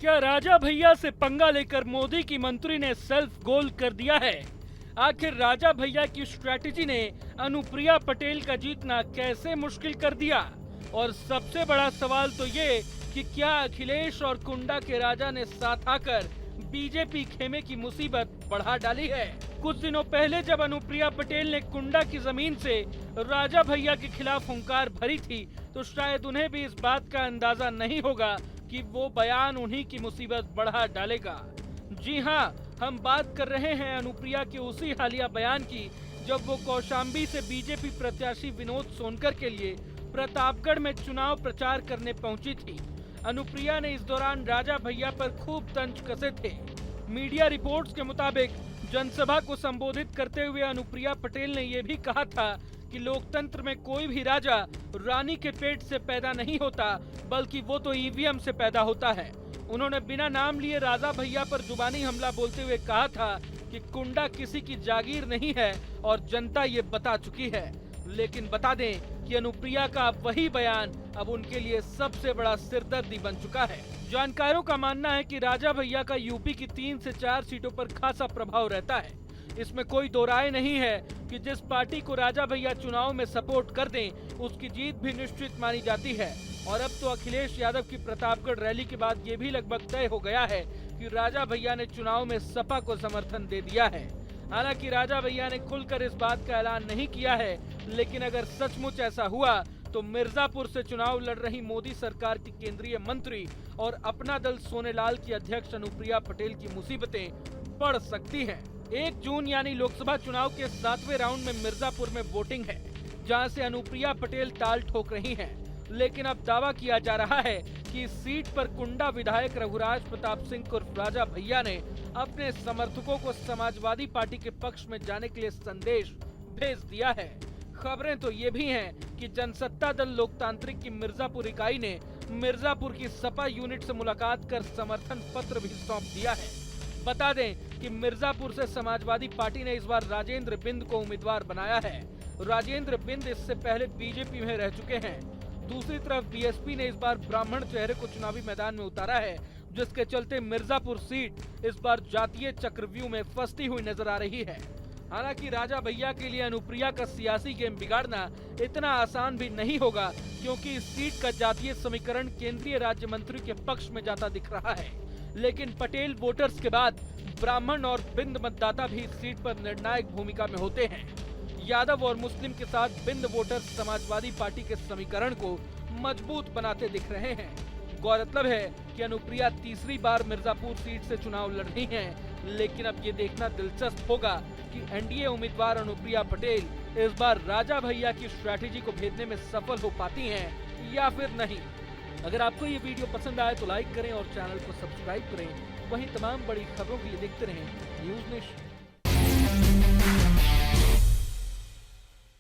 क्या राजा भैया से पंगा लेकर मोदी की मंत्री ने सेल्फ गोल कर दिया है? आखिर राजा भैया की स्ट्रैटेजी ने अनुप्रिया पटेल का जीतना कैसे मुश्किल कर दिया? और सबसे बड़ा सवाल तो ये कि क्या अखिलेश और कुंडा के राजा ने साथ आकर बीजेपी खेमे की मुसीबत बढ़ा डाली है? कुछ दिनों पहले जब अनुप्रिया पटेल ने कुंडा की जमीन से राजा भैया के खिलाफ हुंकार भरी थी, तो शायद उन्हें भी इस बात का अंदाजा नहीं होगा कि वो बयान उन्हीं की मुसीबत बढ़ा डालेगा। जी हाँ, हम बात कर रहे हैं अनुप्रिया के उसी हालिया बयान की जब वो कौशाम्बी से बीजेपी प्रत्याशी विनोद सोनकर के लिए प्रतापगढ़ में चुनाव प्रचार करने पहुंची थी। अनुप्रिया ने इस दौरान राजा भैया पर खूब तंज कसे थे। मीडिया रिपोर्ट्स के मुताबिक जनसभा को संबोधित करते हुए अनुप्रिया पटेल ने यह भी कहा था कि लोकतंत्र में कोई भी राजा रानी के पेट से पैदा नहीं होता, बल्कि वो तो ईवीएम से पैदा होता है। उन्होंने बिना नाम लिए राजा भैया पर जुबानी हमला बोलते हुए कहा था कि कुंडा किसी की जागीर नहीं है और जनता ये बता चुकी है। लेकिन बता दें कि अनुप्रिया का अब वही बयान अब उनके लिए सबसे बड़ा सिरदर्दी बन चुका है। जानकारों का मानना है कि राजा भैया का यूपी की 3 से 4 सीटों पर खासा प्रभाव रहता है। इसमें कोई दो राय नहीं है कि जिस पार्टी को राजा भैया चुनाव में सपोर्ट कर दें, उसकी जीत भी निश्चित मानी जाती है। और अब तो अखिलेश यादव की प्रतापगढ़ रैली के बाद ये भी लगभग तय हो गया है कि राजा भैया ने चुनाव में सपा को समर्थन दे दिया है। हालांकि राजा भैया ने खुलकर इस बात का ऐलान नहीं किया है, लेकिन अगर सचमुच ऐसा हुआ तो मिर्जापुर से चुनाव लड़ रही मोदी सरकार की केंद्रीय मंत्री और अपना दल सोनेलाल की अध्यक्ष अनुप्रिया पटेल की मुसीबतें बढ़ सकती हैं। 1 जून यानी लोकसभा चुनाव के 7वें राउंड में मिर्जापुर में वोटिंग है, जहां से अनुप्रिया पटेल ताल ठोक रही हैं। लेकिन अब दावा किया जा रहा है कि इस सीट पर कुंडा विधायक रघुराज प्रताप सिंह उर्फ राजा भैया ने अपने समर्थकों को समाजवादी पार्टी के पक्ष में जाने के लिए संदेश भेज दिया है। खबरें तो ये भी हैं कि जनसत्ता दल लोकतांत्रिक की मिर्जापुर इकाई ने मिर्जापुर की सपा यूनिट से मुलाकात कर समर्थन पत्र भी सौंप दिया है। बता दें कि मिर्जापुर से समाजवादी पार्टी ने इस बार राजेंद्र बिंद को उम्मीदवार बनाया है। राजेंद्र बिंद इससे पहले बीजेपी में रह चुके हैं। दूसरी तरफ बीएसपी ने इस बार ब्राह्मण चेहरे को चुनावी मैदान में उतारा है, जिसके चलते मिर्जापुर सीट इस बार जातीय चक्रव्यूह में फंसती हुई नजर आ रही है। हालांकि राजा भैया के लिए अनुप्रिया का सियासी गेम बिगाड़ना इतना आसान भी नहीं होगा, क्योंकि इस सीट का जातीय समीकरण केंद्रीय राज्य मंत्री के पक्ष में जाता दिख रहा है। लेकिन पटेल वोटर्स के बाद ब्राह्मण और बिंद मतदाता भी इस सीट पर निर्णायक भूमिका में होते हैं। यादव और मुस्लिम के साथ बिंद वोटर्स समाजवादी पार्टी के समीकरण को मजबूत बनाते दिख रहे हैं। गौरतलब है कि अनुप्रिया तीसरी बार मिर्जापुर सीट से चुनाव लड़ रही हैं, लेकिन अब ये देखना दिलचस्प होगा कि एनडीए उम्मीदवार अनुप्रिया पटेल इस बार राजा भैया की स्ट्रैटेजी को भेदने में सफल हो पाती हैं या फिर नहीं। अगर आपको ये वीडियो पसंद आए तो लाइक करें और चैनल को सब्सक्राइब करें। वहीं तमाम बड़ी खबरों के लिए देखते रहें न्यूज़ नेशन।